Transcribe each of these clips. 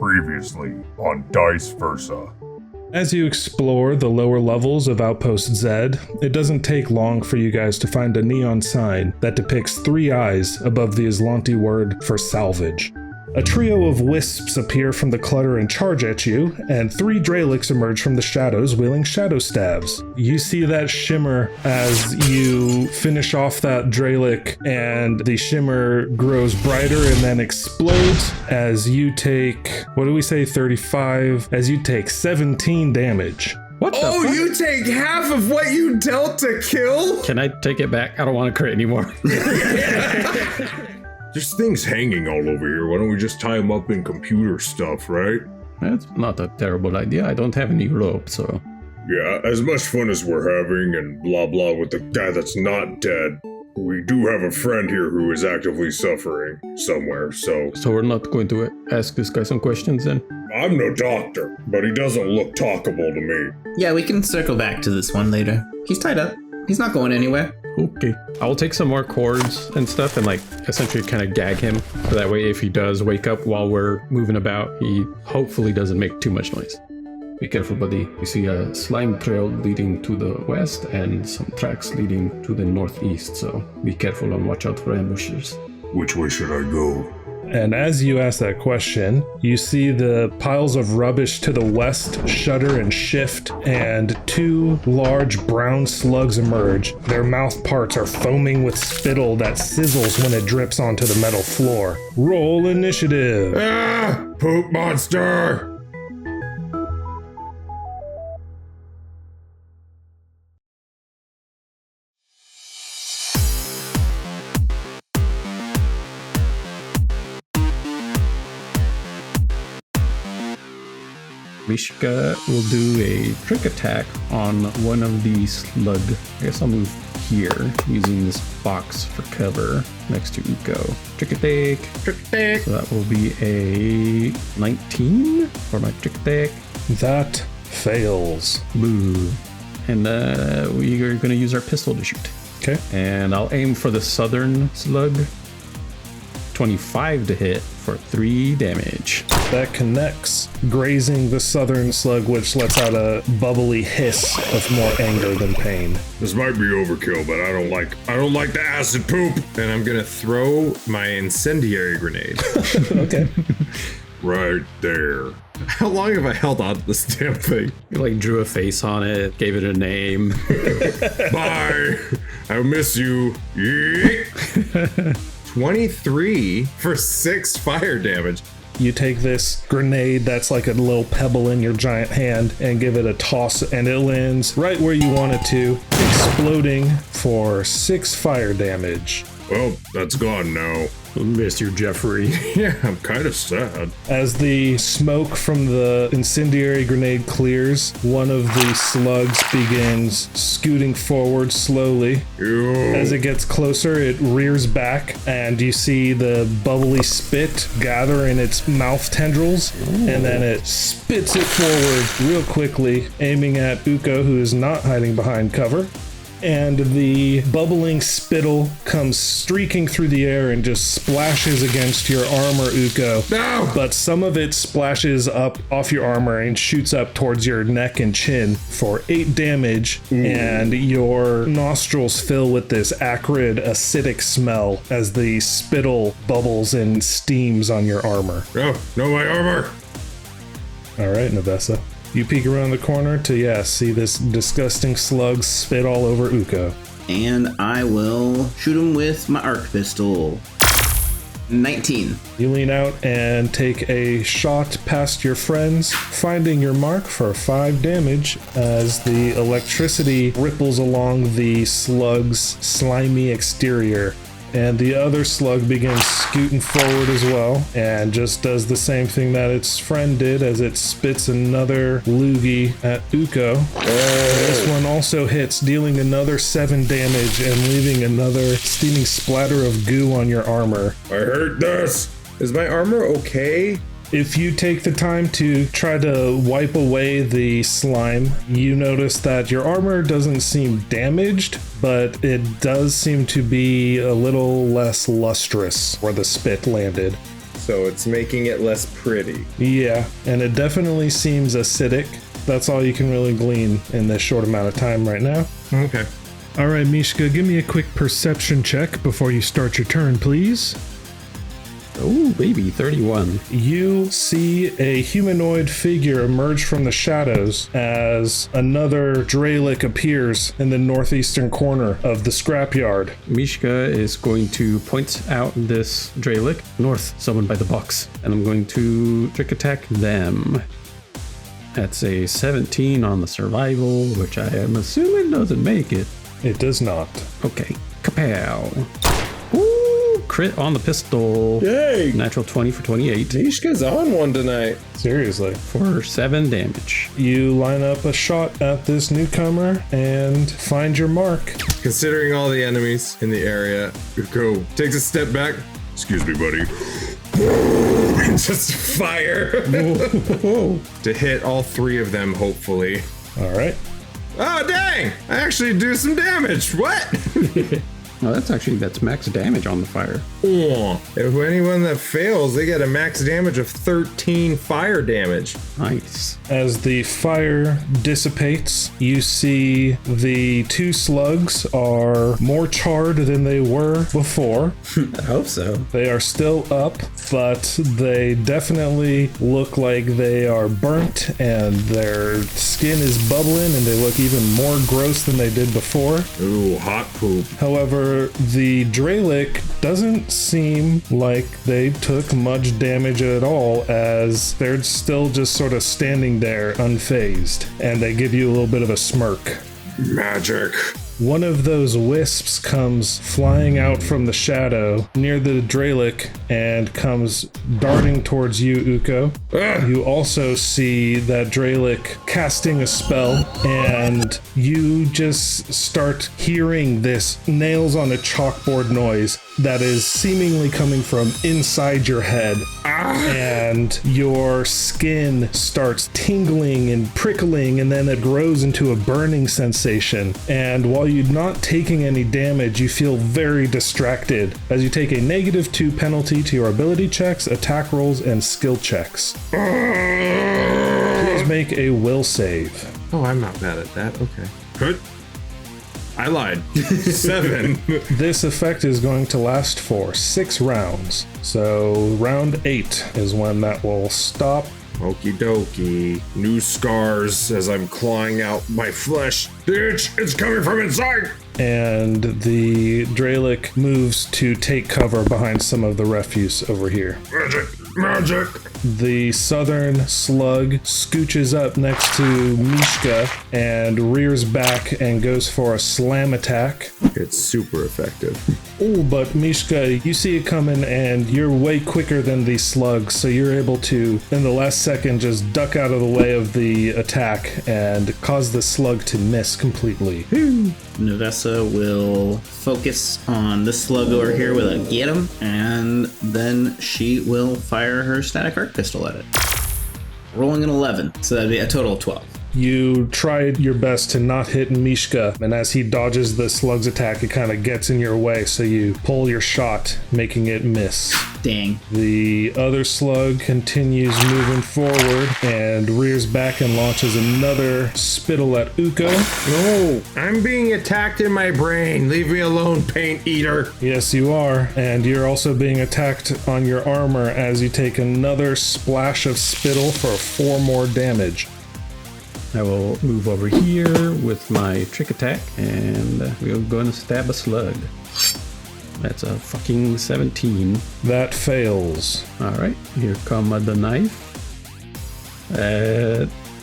previously on Dice Versa. As you explore the lower levels of Outpost Z, it doesn't take long for you guys to find a neon sign that depicts 3 eyes above the Aslanti word for salvage. A trio of wisps appear from the clutter and charge at you, and 3 Dralics emerge from the shadows wielding shadow staves. You see that shimmer as you finish off that Dralic, and the shimmer grows brighter and then explodes as you take, 35, as you take 17 damage. What the fuck? You take half of what you dealt to kill? Can I take it back? I don't want to crit anymore. There's things hanging all over here. Why don't we just tie them up in computer stuff, right? That's not a terrible idea. I don't have any rope, so... Yeah, as much fun as we're having and blah blah with the guy that's not dead, we do have a friend here who is actively suffering somewhere, so... So we're not going to ask this guy some questions then? I'm no doctor, but he doesn't look talkable to me. Yeah, we can circle back to this one later. He's tied up. He's not going anywhere. Okay. I'll take some more cords and stuff and essentially kind of gag him. So that way if he does wake up while we're moving about, he hopefully doesn't make too much noise. Be careful, buddy. You see a slime trail leading to the west and some tracks leading to the northeast. So be careful and watch out for ambushes. Which way should I go? And as you ask that question, you see the piles of rubbish to the west shudder and shift, and 2 large brown slugs emerge. Their mouth parts are foaming with spittle that sizzles when it drips onto the metal floor. Roll initiative. Ah! Poop monster! Mishka will do a trick attack on one of these slug. I guess I'll move here using this box for cover next to Ukko. Trick attack. Trick attack. So that will be a 19 for my trick attack. That fails. Boo. And we are going to use our pistol to shoot. Okay. And I'll aim for the southern slug. 25 to hit for 3 damage. That connects, grazing the southern slug, which lets out a bubbly hiss of more anger than pain. This might be overkill, but I don't like the acid poop. And I'm gonna throw my incendiary grenade. Okay. Right there. How long have I held on to this damn thing? You drew a face on it, gave it a name. Bye. I miss you. Yeet. 23 for 6 fire damage. You take this grenade that's like a little pebble in your giant hand and give it a toss, and it lands right where you want it to, exploding for 6 fire damage. Well, that's gone now. Miss you, Jeffrey. Yeah, I'm kind of sad. As the smoke from the incendiary grenade clears, one of the slugs begins scooting forward slowly. Ew. As it gets closer, it rears back, and you see the bubbly spit gather in its mouth tendrils, and then it spits it forward real quickly, aiming at Ukko, who is not hiding behind cover. And the bubbling spittle comes streaking through the air and just splashes against your armor, Ukko. No! But some of it splashes up off your armor and shoots up towards your neck and chin for 8 damage, and your nostrils fill with this acrid, acidic smell as the spittle bubbles and steams on your armor. No, my armor! All right, Navessah. You peek around the corner to, see this disgusting slug spit all over Ukko. And I will shoot him with my arc pistol. 19. You lean out and take a shot past your friends, finding your mark for 5 damage as the electricity ripples along the slug's slimy exterior. And the other slug begins scooting forward as well, and just does the same thing that its friend did as it spits another loogie at Ukko. This one also hits, dealing another 7 damage and leaving another steaming splatter of goo on your armor. I hate this! Is my armor okay? If you take the time to try to wipe away the slime, you notice that your armor doesn't seem damaged, but it does seem to be a little less lustrous where the spit landed. So it's making it less pretty. Yeah, and it definitely seems acidic. That's all you can really glean in this short amount of time right now. Okay. All right, Mishka, give me a quick perception check before you start your turn, please. Oh, baby, 31. You see a humanoid figure emerge from the shadows as another Dralic appears in the northeastern corner of the scrapyard. Mishka is going to point out this Dralic north, someone by the box, and I'm going to trick attack them. That's a 17 on the survival, which I am assuming doesn't make it. It does not. Okay, kapow. Ooh, crit on the pistol. Yay! Natural 20 for 28 Mishka's on one tonight. Seriously. for 7 damage. You line up a shot at this newcomer and find your mark. Considering all the enemies in the area, Ukko takes a step back. Excuse me, buddy. And just fire Whoa. to hit all 3 of them, hopefully. All right. Oh, dang! I actually do some damage. What? No, that's max damage on the fire. If anyone that fails, they get a max damage of 13 fire damage. Nice. As the fire dissipates, you see the 2 slugs are more charred than they were before. I hope so. They are still up, but they definitely look like they are burnt and their skin is bubbling and they look even more gross than they did before. Ooh, hot poop. However, the Dralic doesn't seem like they took much damage at all, as they're still just sort of standing there unfazed, and they give you a little bit of a smirk. Magic. One of those wisps comes flying out from the shadow near the Dralic and comes darting towards you, Ukko. You also see that Dralic casting a spell, and you just start hearing this nails on a chalkboard noise that is seemingly coming from inside your head. And your skin starts tingling and prickling, and then it grows into a burning sensation. And while you're not taking any damage, you feel very distracted as you take a -2 penalty to your ability checks, attack rolls, and skill checks. Please make a will save. Oh, I'm not bad at that. Okay. Good. I lied. 7. This effect is going to last for 6 rounds. So round 8 is when that will stop. Okie dokie. New scars as I'm clawing out my flesh. Bitch, it's coming from inside. And the Dralic moves to take cover behind some of the refuse over here. Magic! Magic! The southern slug scooches up next to Mishka and rears back and goes for a slam attack. It's super effective. Oh, but Mishka, you see it coming and you're way quicker than these slugs, so you're able to, in the last second, just duck out of the way of the attack and cause the slug to miss completely. Navessah will focus on this slug over here with a get him, and then she will fire her static arc pistol at it. Rolling an 11, so that'd be a total of 12. You tried your best to not hit Mishka, and as he dodges the slug's attack, it kind of gets in your way, so you pull your shot, making it miss. Dang. The other slug continues moving forward and rears back and launches another spittle at Ukko. No, I'm being attacked in my brain. Leave me alone, paint eater. Yes, you are, and you're also being attacked on your armor as you take another splash of spittle for 4 more damage. I will move over here with my trick attack, and we're going to stab a slug. That's a fucking 17. That fails. All right, here come the knife.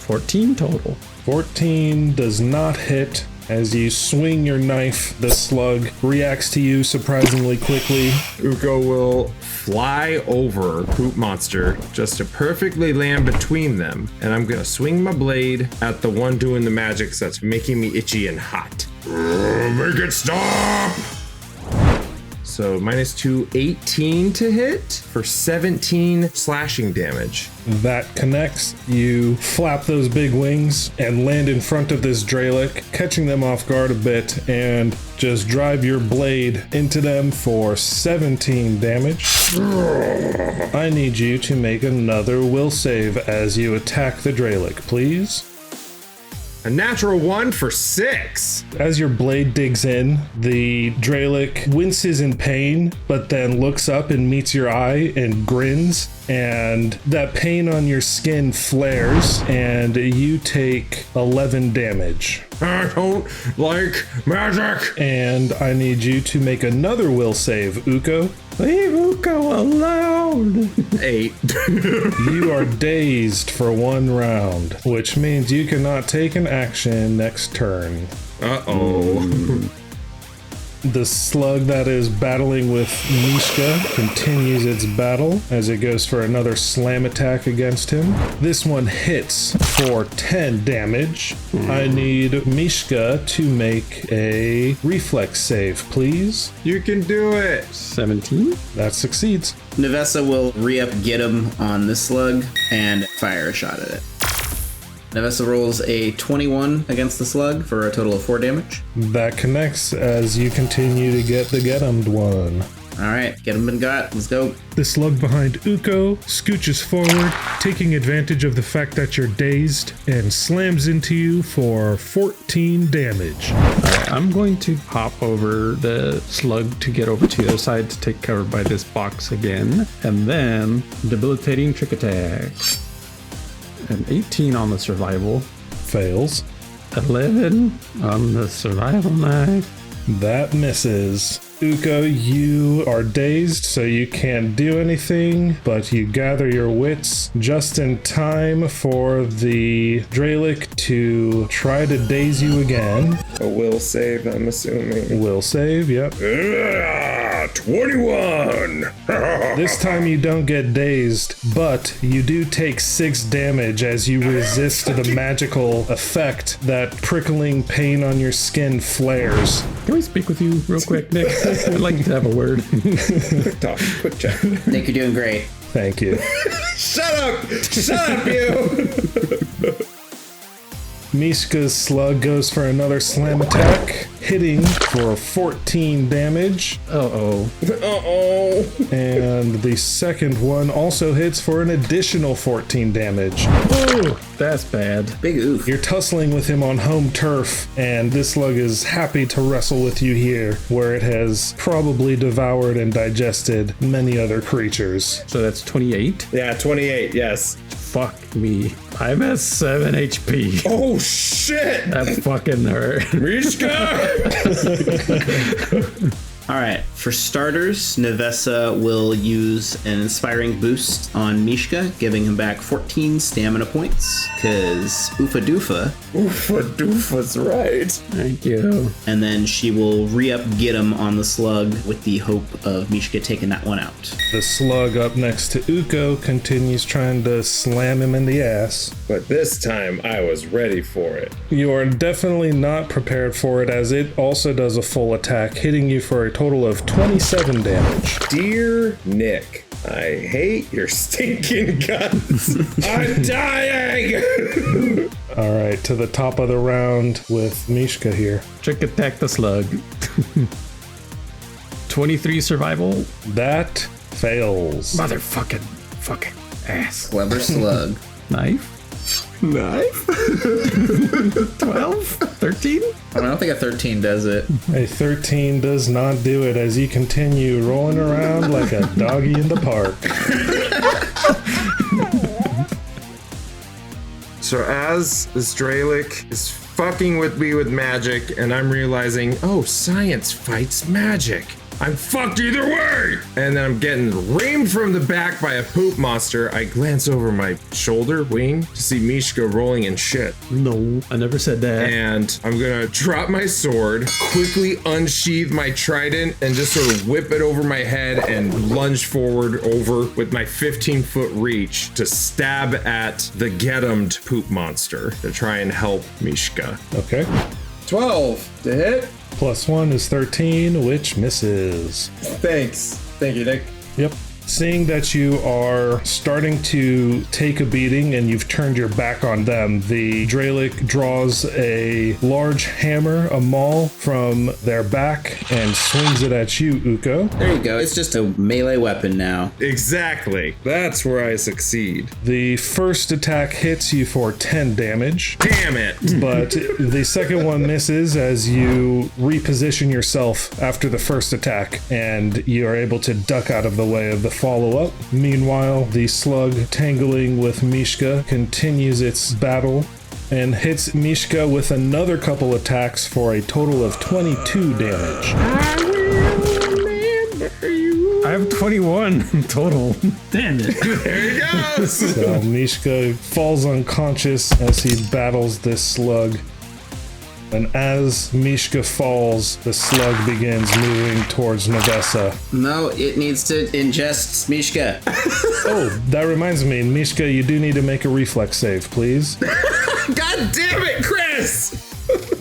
14 total. 14 does not hit. As you swing your knife, the slug reacts to you surprisingly quickly. Ukko will fly over Poop Monster just to perfectly land between them. And I'm gonna swing my blade at the one doing the magic that's making me itchy and hot. Make it stop! So -2, 18 to hit for 17 slashing damage. That connects. You flap those big wings and land in front of this Dralic, catching them off guard a bit, and just drive your blade into them for 17 damage. I need you to make another will save as you attack the Dralic, please. A natural 1 for 6. As your blade digs in, the Dralic winces in pain, but then looks up and meets your eye and grins, and that pain on your skin flares, and you take 11 damage. I don't like magic. And I need you to make another will save, Ukko. Leave Ukko alone. 8. You are dazed for 1 round, which means you cannot take an action next turn. Uh-oh. The slug that is battling with Mishka continues its battle as it goes for another slam attack against him. This one hits for 10 damage. I need Mishka to make a reflex save, please. You can do it. 17. That succeeds. Navessah will re-up get him on this slug and fire a shot at it. Navessah rolls a 21 against the slug for a total of 4 damage. That connects as you continue to get the get-emmed one. All right, get him and got. Let's go. The slug behind Ukko scooches forward, taking advantage of the fact that you're dazed, and slams into you for 14 damage. I'm going to hop over the slug to get over to the other side to take cover by this box again. And then debilitating trick attack. An 18 on the survival. Fails. 11 on the survival knife. That misses. Ukko, you are dazed, so you can't do anything, but you gather your wits just in time for the Dralic to try to daze you again. A will save, I'm assuming. Will save, yep. 21! This time you don't get dazed, but you do take 6 damage as you resist the magical effect that prickling pain on your skin flares. Can we speak with you real quick, Nick? I'd like to have a word. Quick talk, quick chat. Nick, you're doing great. Thank you. Shut up! Shut up, you! Mishka's slug goes for another slam attack, hitting for 14 damage. Uh-oh. Uh-oh. And the second one also hits for an additional 14 damage. Oh, that's bad. Big oof. You're tussling with him on home turf, and this slug is happy to wrestle with you here, where it has probably devoured and digested many other creatures. So that's 28. Yeah, 28, yes. Fuck me. I'm at 7 HP. Oh, shit! That fucking hurt. Mishka! All right, for starters, Navessah will use an inspiring boost on Mishka, giving him back 14 stamina points, because Oofa Doofa. Oofa Doofa's right. Thank you. And then she will re-up get him on the slug with the hope of Mishka taking that one out. The slug up next to Ukko continues trying to slam him in the ass. But this time, I was ready for it. You are definitely not prepared for it, as it also does a full attack, hitting you for a total of 27 damage. Dear Nick, I hate your stinking guts. I'm dying! All right, to the top of the round with Mishka here. Trick attack the slug. 23 survival. That fails. Motherfucking fucking ass. Clever slug. Knife. Knife? 12? 13? I don't think a 13 does it. A 13 does not do it as you continue rolling around like a doggy in the park. So as this Dralic is fucking with me with magic, and I'm realizing, oh, science fights magic. I'm fucked either way! And then I'm getting reamed from the back by a poop monster. I glance over my shoulder, wing, to see Mishka rolling in shit. No, I never said that. And I'm gonna drop my sword, quickly unsheath my trident, and just sort of whip it over my head and lunge forward over with my 15-foot reach to stab at the get-emmed poop monster to try and help Mishka. Okay. 12 to hit. plus 1 is 13, which misses. Thanks. Thank you, Nick. Yep. Seeing that you are starting to take a beating and you've turned your back on them, the Dralic draws a large hammer, a maul, from their back and swings it at you, Ukko. There you go. It's just a melee weapon now. Exactly. That's where I succeed. The first attack hits you for 10 damage. Damn it. But the second one misses as you reposition yourself after the first attack, and you are able to duck out of the way of the follow-up. Meanwhile, the slug tangling with Mishka continues its battle and hits Mishka with another couple attacks for a total of 22 damage. I have 21 total. Damn it. There he goes. So Mishka falls unconscious as he battles this slug. And as Mishka falls, the slug begins moving towards Navessah. No, it needs to ingest Mishka. Oh, that reminds me, Mishka, you do need to make a reflex save, please. God damn it, Chris.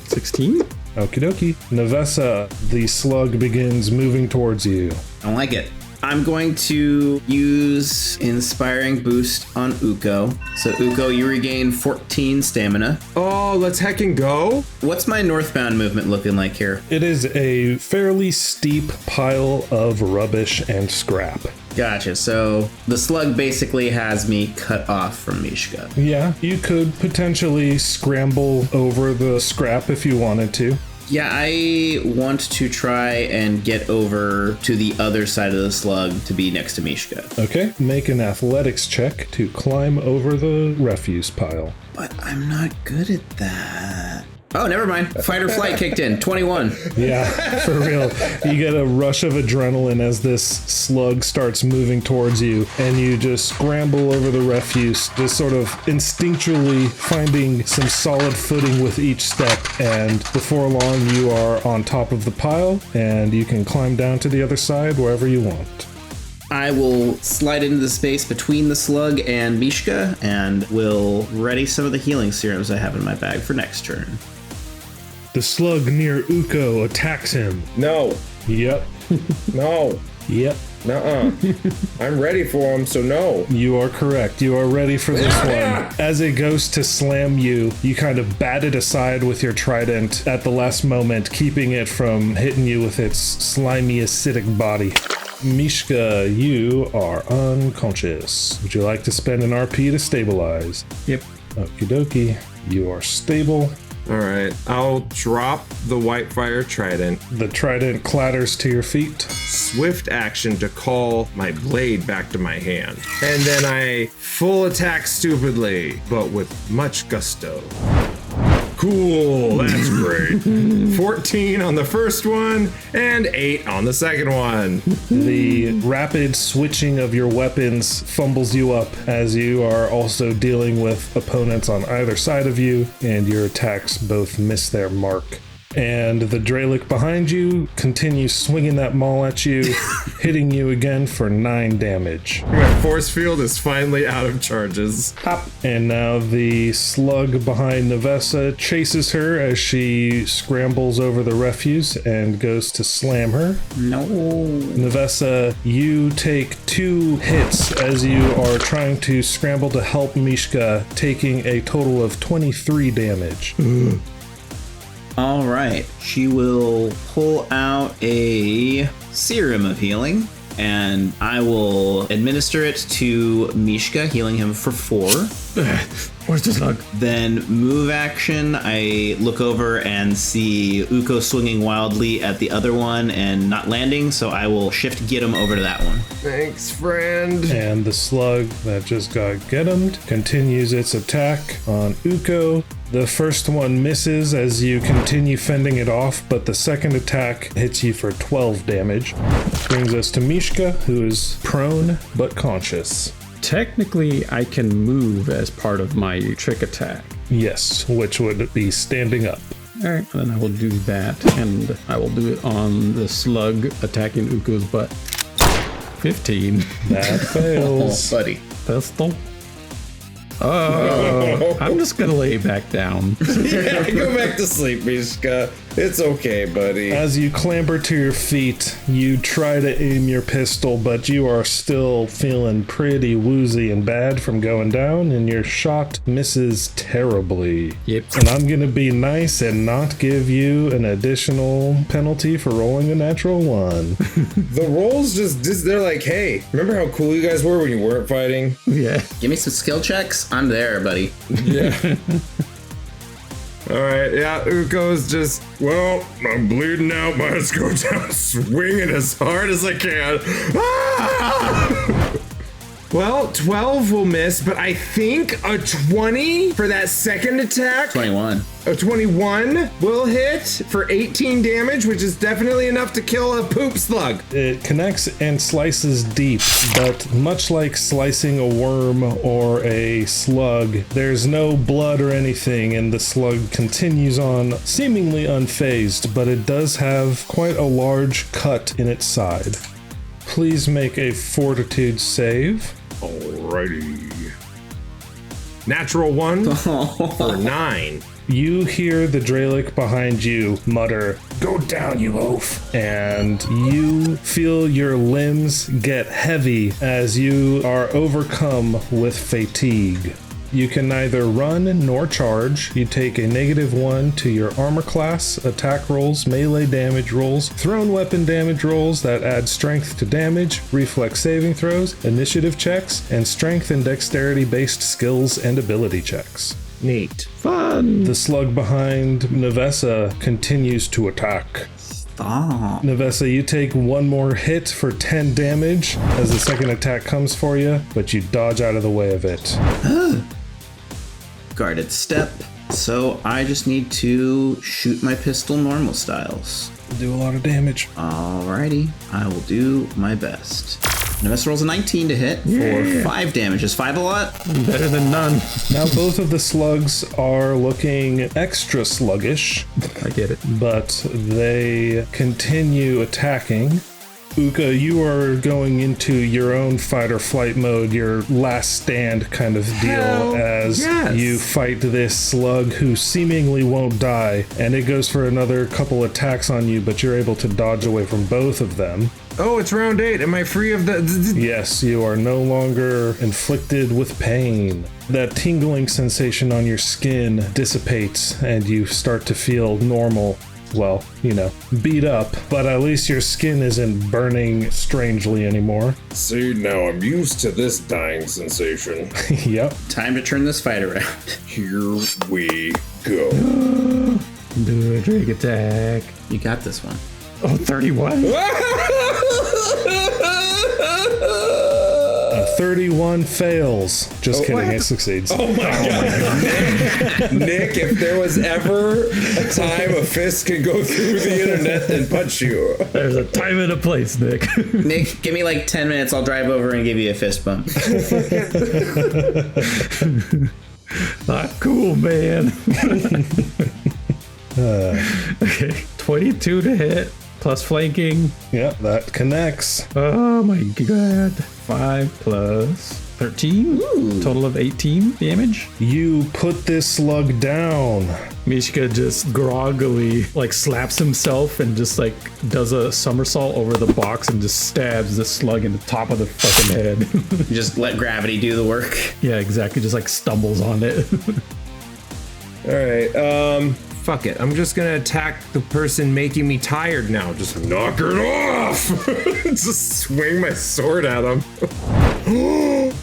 16? Okie dokie. Navessah, the slug begins moving towards you. I don't like it. I'm going to use Inspiring Boost on Ukko. So Ukko, you regain 14 stamina. Oh, let's heckin' go. What's my northbound movement looking like here? It is a fairly steep pile of rubbish and scrap. Gotcha. So the slug basically has me cut off from Mishka. Yeah, you could potentially scramble over the scrap if you wanted to. Yeah, I want to try and get over to the other side of the slug to be next to Mishka. Okay, make an athletics check to climb over the refuse pile. But I'm not good at that. Oh, never mind. Fight or flight kicked in. 21. Yeah, for real. You get a rush of adrenaline as this slug starts moving towards you, and you just scramble over the refuse, just sort of instinctually finding some solid footing with each step, and before long you are on top of the pile, and you can climb down to the other side wherever you want. I will slide into the space between the slug and Mishka, and will ready some of the healing serums I have in my bag for next turn. The slug near Ukko attacks him. No. Yep. No. Yep. Nuh-uh. I'm ready for him, so no. You are correct. You are ready for this one. As it goes to slam you, you kind of bat it aside with your trident at the last moment, keeping it from hitting you with its slimy, acidic body. Mishka, you are unconscious. Would you like to spend an RP to stabilize? Yep. Okie dokie. You are stable. All right, I'll drop the Whitefire Trident. The trident clatters to your feet. Swift action to call my blade back to my hand. And then I full attack stupidly, but with much gusto. Cool, that's great. 14 on the first one and 8 on the second one. The rapid switching of your weapons fumbles you up as you are also dealing with opponents on either side of you, and your attacks both miss their mark. And the Dralic behind you continues swinging that maul at you, hitting you again for 9 damage. My force field is finally out of charges. Pop. And now the slug behind Navessah chases her as she scrambles over the refuse and goes to slam her. No. Navessah, you take 2 hits as you are trying to scramble to help Mishka, taking a total of 23 damage. All right. She will pull out a serum of healing, and I will administer it to Mishka, healing him for 4. Where's the slug? Then move action, I look over and see Ukko swinging wildly at the other one and not landing, so I will shift get him over to that one. Thanks, friend. And the slug that just got get-emmed continues its attack on Ukko. The first one misses as you continue fending it off, but the second attack hits you for 12 damage. Brings us to Mishka, who is prone but conscious. Technically, I can move as part of my trick attack. Yes, which would be standing up. All right, then I will do that, and I will do it on the slug attacking Ukko's butt. 15. That fails. Buddy. Pistol. Oh, I'm just gonna lay back down. Yeah, go back to sleep, Mishka. It's okay, buddy. As you clamber to your feet, you try to aim your pistol, but you are still feeling pretty woozy and bad from going down, and your shot misses terribly. Yep. And I'm gonna be nice and not give you an additional penalty for rolling a natural 1. The rolls just they're like, hey, remember how cool you guys were when you weren't fighting? Yeah. Give me some skill checks. I'm there, buddy. Yeah. All right, yeah, Ukko's just, Well, I'm bleeding out, but I just go down swinging as hard as I can. Ah! well, 12 will miss, but I think a 20 for that second attack. 21. A 21 will hit for 18 damage, which is definitely enough to kill a poop slug. It connects and slices deep, but much like slicing a worm or a slug, there's no blood or anything, and the slug continues on seemingly unfazed, but it does have quite a large cut in its side. Please make a fortitude save. Alrighty. Natural 1 for 9. You hear the Dralic behind you mutter, "Go down, you oaf!" And you feel your limbs get heavy as you are overcome with fatigue. You can neither run nor charge. You take a -1 to your armor class, attack rolls, melee damage rolls, thrown weapon damage rolls that add strength to damage, reflex saving throws, initiative checks, and strength and dexterity based skills and ability checks. Neat. Fun. The slug behind Navessah continues to attack. Stop. Navessah, you take one more hit for 10 damage as the second attack comes for you, but you dodge out of the way of it. Guarded step. So I just need to shoot my pistol normal styles. Do a lot of damage. Alrighty, I will do my best. Navessah rolls a 19 to hit for 5 damage. Is 5 a lot? Better than none. Now both of the slugs are looking extra sluggish, I get it. but they continue attacking. Ukko, you are going into your own fight or flight mode, your last stand kind of deal, Hell as yes. you fight this slug who seemingly won't die, and it goes for another couple attacks on you, but you're able to dodge away from both of them. Oh, it's round 8. Am I free of the... Yes, you are no longer inflicted with pain. That tingling sensation on your skin dissipates, and you start to feel normal. Well, you know, beat up, but at least your skin isn't burning strangely anymore. See, now I'm used to this dying sensation. Yep. Time to turn this fight around. Here we go. Do a drag attack. You got this one. Oh, 31. A 31 fails. Just kidding, it succeeds. Oh my god. Nick, if there was ever a time a fist could go through the internet and punch you. There's a time and a place, Nick. Nick, give me like 10 minutes. I'll drive over and give you a fist bump. Not cool, man. Okay, 22 to hit, plus flanking. Yeah, that connects. Oh my god. 5 plus 13. Total of 18 damage. You put this slug down. Mishka just groggily like slaps himself and just like does a somersault over the box and just stabs the slug in the top of the fucking head. Just let gravity do the work. Yeah, exactly. Just like stumbles on it. All right, fuck it. I'm just gonna attack the person making me tired now. Just knock it off. Just swing my sword at him.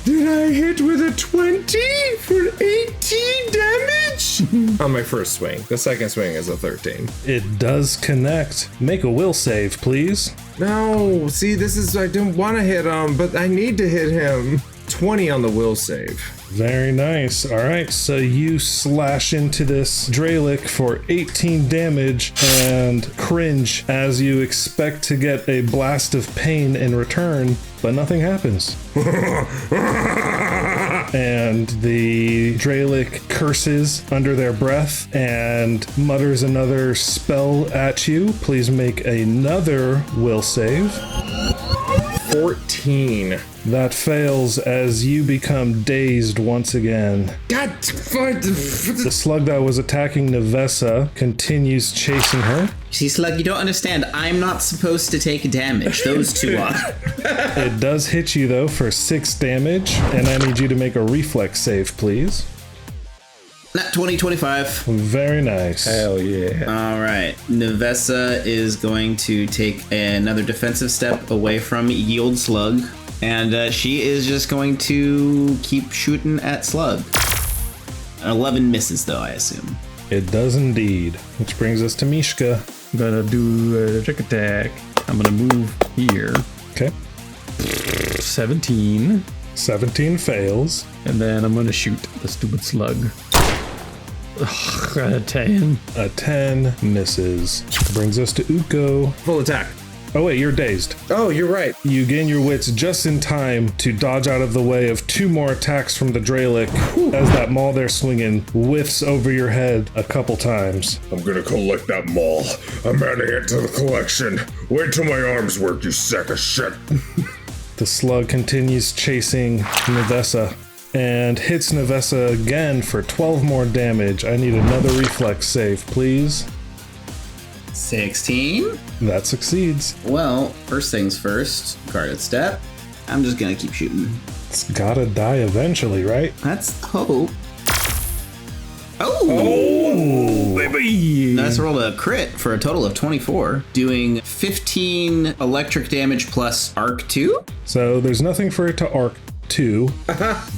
Did I hit with a 20 for 18 damage? On my first swing. The second swing is a 13. It does connect. Make a will save, please. No, see, this is, I didn't want to hit him, but I need to hit him. 20 on the will save. Very nice. All right, so you slash into this Dralic for 18 damage and cringe as you expect to get a blast of pain in return, but nothing happens. And the Dralic curses under their breath and mutters another spell at you. Please make another will save. 14 14. That fails as you become dazed once again. God, The slug that was attacking Navessah continues chasing her. See, Slug, you don't understand. I'm not supposed to take damage. Those two are. It does hit you, though, for 6 damage, and I need you to make a reflex save, please. Nat 2025. Very nice. Hell yeah. All right. Navessah is going to take another defensive step away from Yield Slug, and she is just going to keep shooting at Slug. 11 misses, though, I assume. It does indeed. Which brings us to Mishka. I'm gonna do a trick attack. I'm gonna move here. Okay. 17. 17 fails. And then I'm gonna shoot the stupid slug. Ugh, got a 10. A 10 misses. Brings us to Ukko. Full attack. Oh wait, you're dazed. Oh, you're right. You gain your wits just in time to dodge out of the way of 2 more attacks from the Dralic as that maul they're swinging whiffs over your head a couple times. I'm gonna collect that maul. I'm adding it to the collection. Wait till my arms work, you sack of shit. The slug continues chasing Navessah and hits Navessah again for 12 more damage. I need another reflex save, please. 16. That succeeds. Well, first things first, guarded step. I'm just gonna keep shooting. It's gotta die eventually, right? Let's hope. Oh! Baby! Let's roll a crit for a total of 24, doing 15 electric damage plus arc 2. So there's nothing for it to arc to,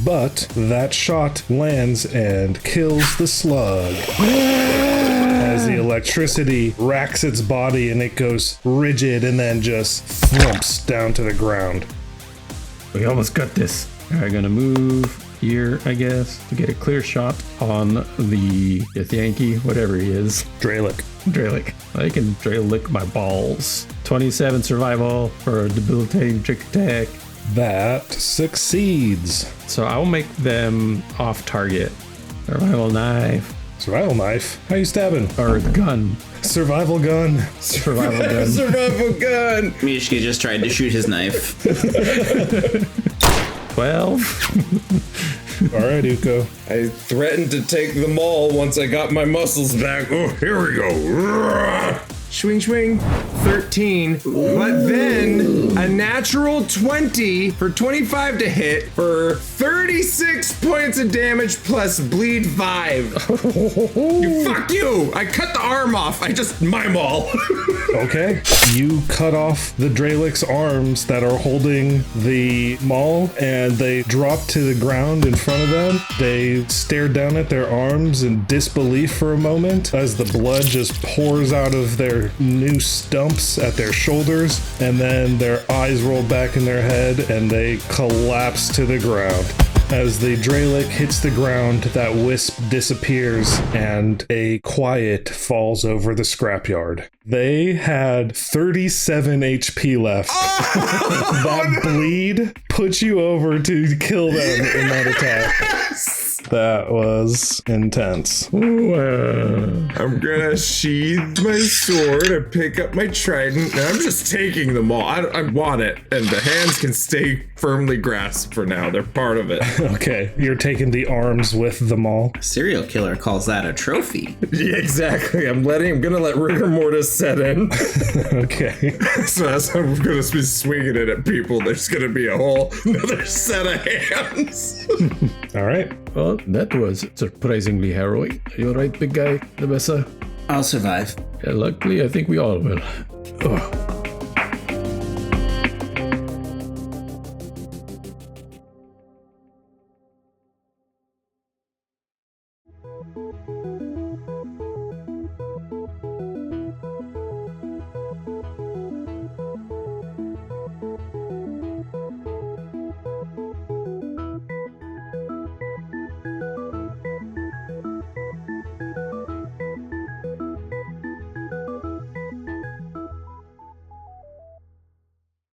but that shot lands and kills the slug. As the electricity racks its body and it goes rigid and then just thumps down to the ground. We almost got this. Alright, gonna move here, I guess, to get a clear shot on the Yankee, whatever he is. Dralic. Dralic. I can Dralic my balls. 27 survival for a debilitating trick attack. That succeeds. So I'll make them off target. Survival knife. Survival knife? How you stabbing? Or gun. Survival gun. Survival gun. Survival gun. Mishka just tried to shoot his knife. 12. All right, Ukko. I threatened to take the maul once I got my muscles back. Oh, here we go. Swing, swing. 13. But then a natural 20 for 25 to hit for 36 points of damage plus bleed 5. Fuck you! I cut the arm off. I just my maul. Okay. You cut off the Dralic's arms that are holding the maul, and they drop to the ground in front of them. They stare down at their arms in disbelief for a moment as the blood just pours out of their new stumps at their shoulders, and then their eyes roll back in their head and they collapse to the ground. As the Dralic hits the ground, that wisp disappears and a quiet falls over the scrapyard. They had 37 HP left. That bleed put you over to kill them in that attack. That was intense. I'm gonna sheathe my sword and pick up my trident, and I'm just taking them all. I want it, and the hands can stay firmly grasped for now. They're part of it. Okay, you're taking the arms with the maul. Serial killer calls that a trophy. Yeah, exactly. I'm gonna let rigor mortis set in. Okay. So as I'm gonna be swinging it at people, there's gonna be a whole another set of hands. All right. Well, that was surprisingly harrowing. You alright, big guy? Navessah? I'll survive. Yeah, luckily, I think we all will. Oh.